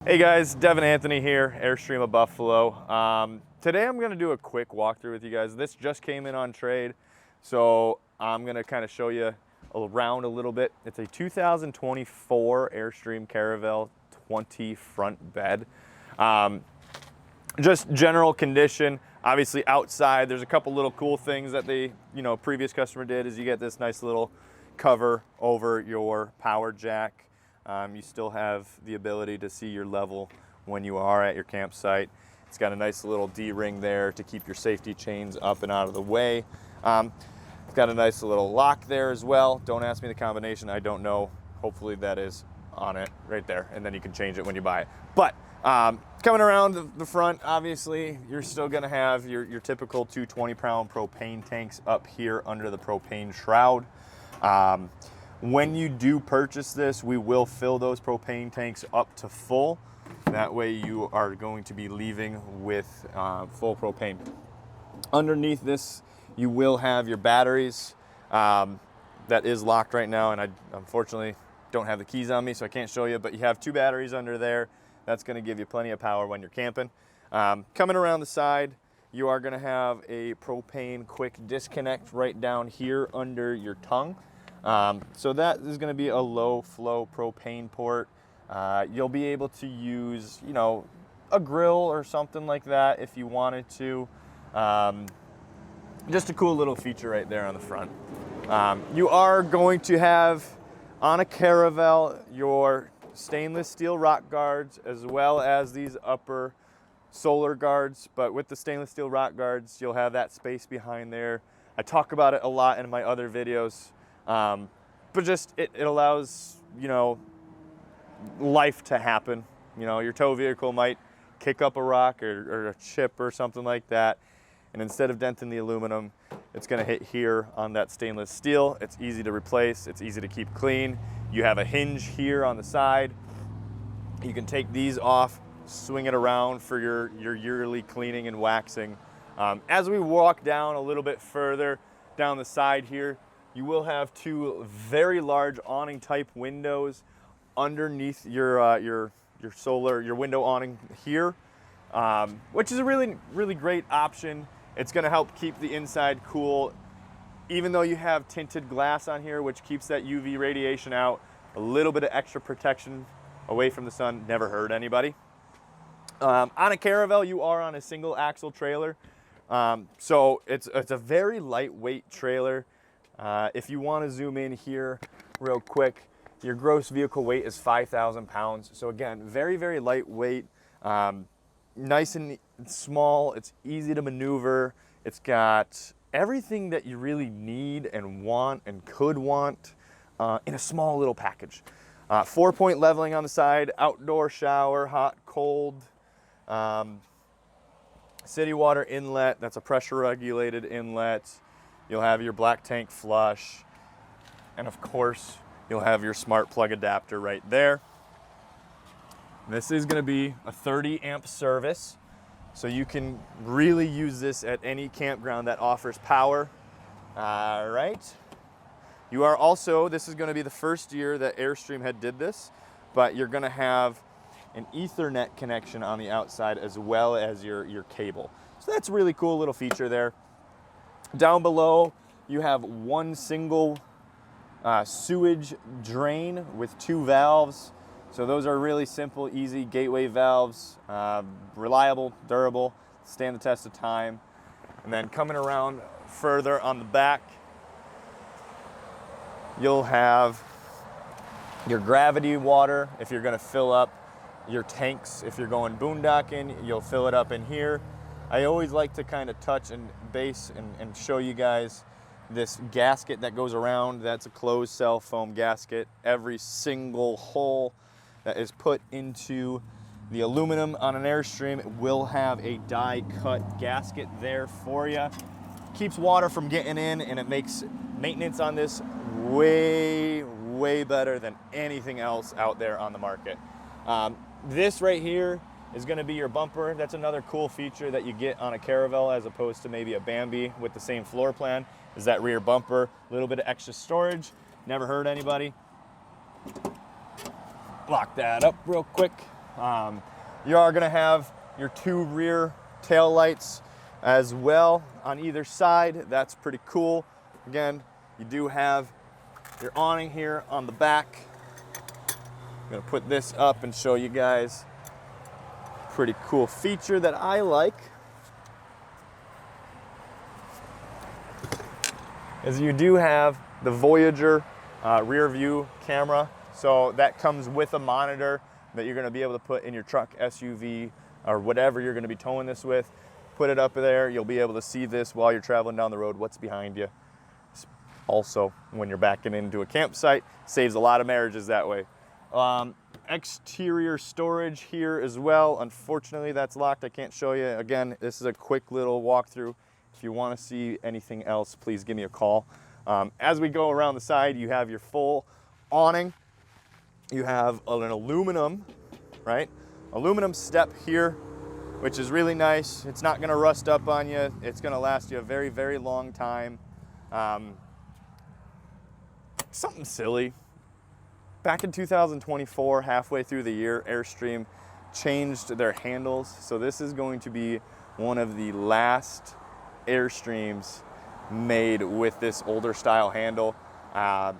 Hey guys, Devin Anthony here, Airstream of Buffalo. Today I'm going to do a quick walkthrough with you guys. This just came in on trade, so I'm going to kind of show you around a little bit. It's a 2024 Airstream Caravel 20 front bed. Just general condition. Obviously outside, there's a couple little cool things that the previous customer did is you get this nice little cover over your power jack. You still have the ability to see your level when you are at your campsite. It's got a nice little D-ring there to keep your safety chains up and out of the way. It's got a nice little lock there as well. Don't ask me the combination, I don't know. Hopefully that is on it right there, and then you can change it when you buy it. But coming around the front, obviously, you're still gonna have your typical 220-pound propane tanks up here under the propane shroud. When you do purchase this, we will fill those propane tanks up to full. That way you are going to be leaving with full propane. Underneath this, you will have your batteries. That is locked right now, and I unfortunately don't have the keys on me, so I can't show you, but you have 2 batteries under there. That's gonna give you plenty of power when you're camping. Coming around the side, you are gonna have a propane quick disconnect right down here under your tongue. So that is going to be a low flow propane port. You'll be able to use, a grill or something like that if you wanted to. Just a cool little feature right there on the front. You are going to have on a Caravel your stainless steel rock guards as well as these upper solar guards, but with the stainless steel rock guards, you'll have that space behind there. I talk about it a lot in my other videos. But just it allows life to happen. Your tow vehicle might kick up a rock or a chip or something like that, and instead of denting the aluminum, it's going to hit here on that stainless steel. It's easy to replace, it's easy to keep clean. You have a hinge here on the side. You can take these off, swing it around for your yearly cleaning and waxing. As we walk down a little bit further down the side here, you will have 2 very large awning type windows underneath your window awning here, which is a really great option. It's going to help keep the inside cool, even though you have tinted glass on here, which keeps that UV radiation out. A little bit of extra protection away from the sun never hurt anybody. On a Caravel, you are on a single axle trailer, so it's a very lightweight trailer. If you want to zoom in here real quick, your gross vehicle weight is 5,000 pounds. So again, very lightweight, nice and small. It's easy to maneuver. It's got everything that you really need and want and could want in a small little package. 4-point leveling on the side, outdoor shower, hot, cold, city water inlet. That's a pressure regulated inlet. You'll have your black tank flush, and of course, you'll have your smart plug adapter right there. This is gonna be a 30 amp service, so you can really use this at any campground that offers power. All right. You are also, this is gonna be the first year that Airstream did this, but you're gonna have an Ethernet connection on the outside as well as your cable. So that's a really cool little feature there. Down below, you have 1 single sewage drain with 2 valves. So those are really simple, easy gateway valves, reliable, durable, stand the test of time. And then coming around further on the back, you'll have your gravity water if you're gonna fill up your tanks. If you're going boondocking, you'll fill it up in here. I always like to kind of touch and base and show you guys this gasket that goes around. That's a closed cell foam gasket. Every single hole that is put into the aluminum on an Airstream will have a die cut gasket there for you. Keeps water from getting in, and it makes maintenance on this way better than anything else out there on the market. This right here is going to be your bumper. That's another cool feature that you get on a Caravel as opposed to maybe a Bambi with the same floor plan, is that rear bumper. A little bit of extra storage, never hurt anybody. Lock that up real quick. You are going to have your 2 rear tail lights as well on either side. That's pretty cool. Again, you do have your awning here on the back. I'm going to put this up and show you guys a pretty cool feature that I like. Is you do have the Voyager rear view camera. So that comes with a monitor that you're going to be able to put in your truck, SUV, or whatever you're going to be towing this with. Put it up there. You'll be able to see this while you're traveling down the road, what's behind you. Also, when you're backing into a campsite, saves a lot of marriages that way. Exterior storage here as well. Unfortunately, that's locked. I can't show you. Again, this is a quick little walkthrough. If you want to see anything else, please give me a call. As we go around the side, you have your full awning. You have an aluminum, right? Aluminum step here, which is really nice. It's not gonna rust up on you. It's gonna last you a very, very long time. Something silly. Back in 2024, halfway through the year, Airstream changed their handles. So this is going to be one of the last Airstreams made with this older style handle.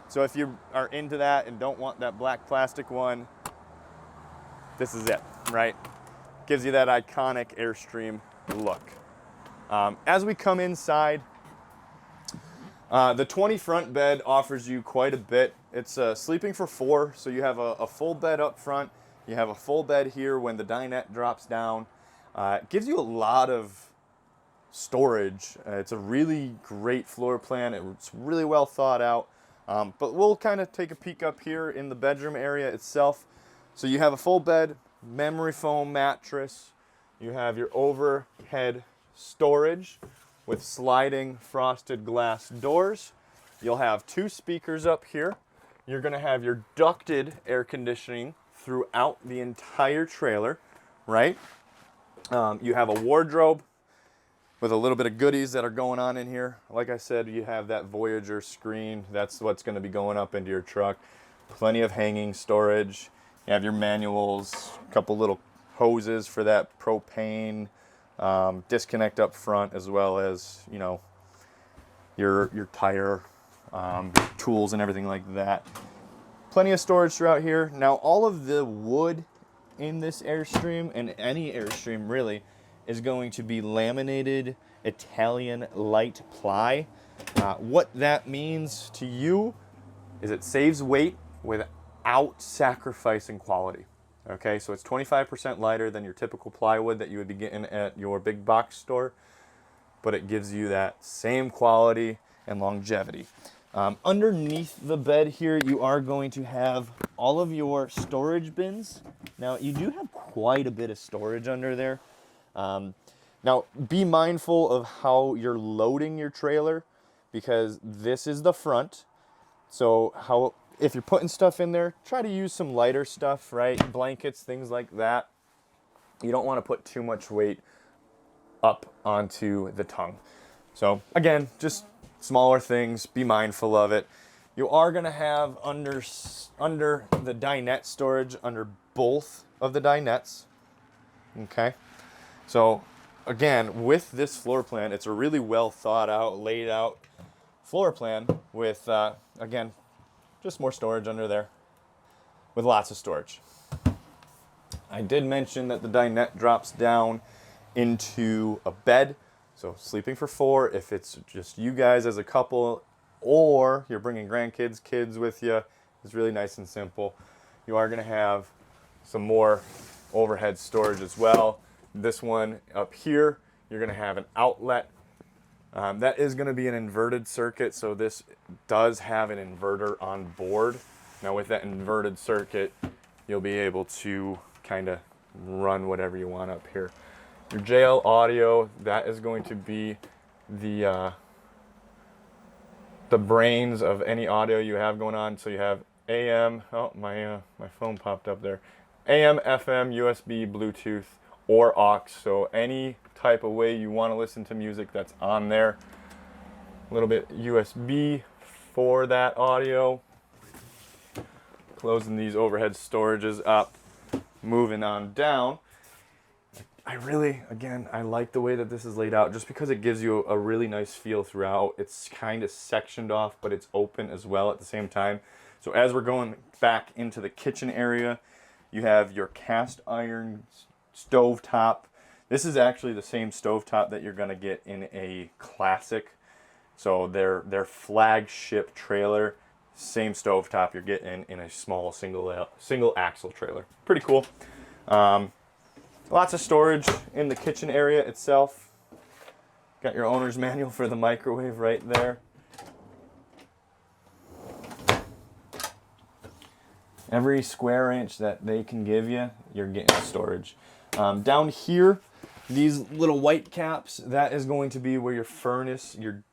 So if you are into that and don't want that black plastic one, this is it, right? Gives you that iconic Airstream look. As we come inside, the 20 front bed offers you quite a bit. It's sleeping for 4, so you have a full bed up front. You have a full bed here when the dinette drops down. It gives you a lot of storage. It's a really great floor plan. It's really well thought out. But we'll kind of take a peek up here in the bedroom area itself. So you have a full bed, memory foam mattress. You have your overhead storage with sliding frosted glass doors. You'll have 2 speakers up here. You're going to have your ducted air conditioning throughout the entire trailer, right? You have a wardrobe with a little bit of goodies that are going on in here. Like I said, you have that Voyager screen. That's what's going to be going up into your truck. Plenty of hanging storage. You have your manuals, a couple little hoses for that propane, disconnect up front, as well as, you know, your tire, tools and everything like that. Plenty of storage throughout here. Now, all of the wood in this Airstream, and any Airstream really, is going to be laminated Italian light ply. What that means to you is it saves weight without sacrificing quality. Okay, so it's 25% lighter than your typical plywood that you would be getting at your big box store, but it gives you that same quality and longevity. Underneath the bed here, you are going to have all of your storage bins. Now, you do have quite a bit of storage under there. Now, be mindful of how you're loading your trailer, because this is the front. So if you're putting stuff in there, try to use some lighter stuff, right? Blankets, things like that. You don't want to put too much weight up onto the tongue. So again, just smaller things, be mindful of it. You are going to have under the dinette storage under both of the dinettes. Okay. So again, with this floor plan, it's a really well thought out, laid out floor plan with, again, just more storage under there with lots of storage. I did mention that the dinette drops down into a bed. So sleeping for 4, if it's just you guys as a couple, or you're bringing grandkids, kids with you, it's really nice and simple. You are going to have some more overhead storage as well. This one up here, you're going to have an outlet. That is going to be an inverted circuit, so this does have an inverter on board. Now with that inverted circuit, you'll be able to kind of run whatever you want up here. Your JL audio, that is going to be the brains of any audio you have going on. So you have AM, oh my phone popped up there, AM, FM, USB, Bluetooth, or aux. So any type of way you want to listen to music, that's on there. A little bit USB for that audio. Closing these overhead storages up. Moving on down, I really, again, I like the way that this is laid out just because it gives you a really nice feel throughout. It's kind of sectioned off, but it's open as well at the same time. So as we're going back into the kitchen area, you have your cast iron stovetop. This is actually the same stovetop that you're going to get in a classic. So their flagship trailer, same stovetop you're getting in a small single axle trailer. Pretty cool. Lots of storage in the kitchen area itself. Got your owner's manual for the microwave right there. Every square inch that they can give you, you're getting storage. Down here, these little white caps, that is going to be where your furnace, your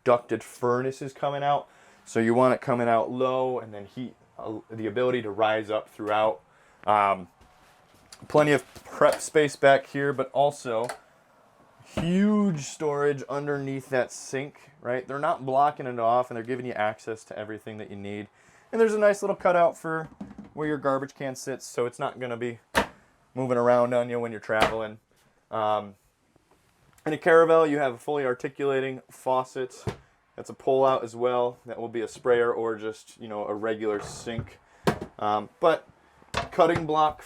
ducted furnace is coming out. So you want it coming out low and then heat, the ability to rise up throughout. Plenty of prep space back here, but also huge storage underneath that sink, right? They're not blocking it off and they're giving you access to everything that you need. And there's a nice little cutout for where your garbage can sits, so it's not going to be moving around on you when you're traveling. In a Caravel, you have a fully articulating faucet. That's a pull-out as well. That will be a sprayer or just, you know, a regular sink. But cutting block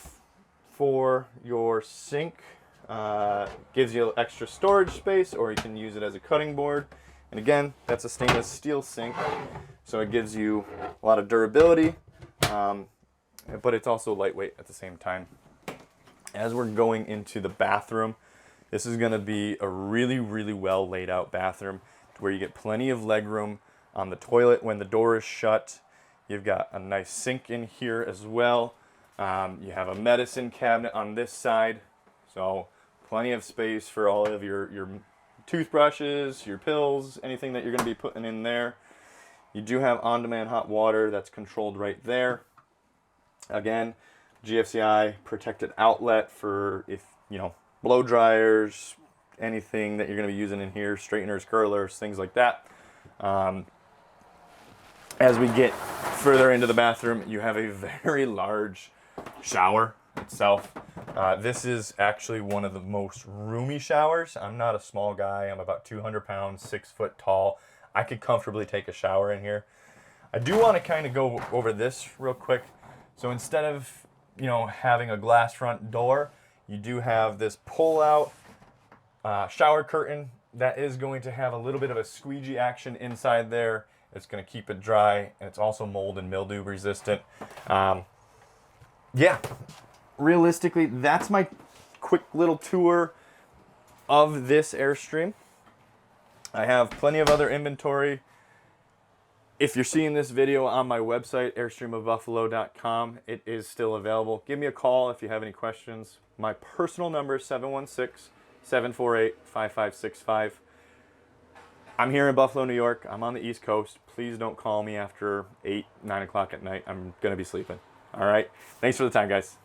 for your sink gives you extra storage space, or you can use it as a cutting board. And again, that's a stainless steel sink, so it gives you a lot of durability, but it's also lightweight at the same time. As we're going into the bathroom, this is going to be a really, really well laid out bathroom where you get plenty of leg room on the toilet when the door is shut. You've got a nice sink in here as well. You have a medicine cabinet on this side, so plenty of space for all of your toothbrushes, your pills, anything that you're going to be putting in there. You do have on-demand hot water that's controlled right there. Again, GFCI protected outlet for, if you know, blow dryers, anything that you're going to be using in here, straighteners, curlers, things like that. As we get further into the bathroom, you have a very large shower itself. This is actually one of the most roomy showers. I'm not a small guy. I'm about 200 pounds, 6 foot tall. I could comfortably take a shower in here. I do want to kind of go over this real quick. So instead of, you know, having a glass front door, you do have this pull-out shower curtain that is going to have a little bit of a squeegee action inside there. It's going to keep it dry, and it's also mold and mildew resistant. Yeah, realistically, that's my quick little tour of this Airstream. I have plenty of other inventory. If you're seeing this video on my website, airstreamofbuffalo.com, it is still available. Give me a call if you have any questions. My personal number is 716-748-5565. I'm here in Buffalo, New York. I'm on the East Coast. Please don't call me after 8, 9 o'clock at night. I'm going to be sleeping. All right? Thanks for the time, guys.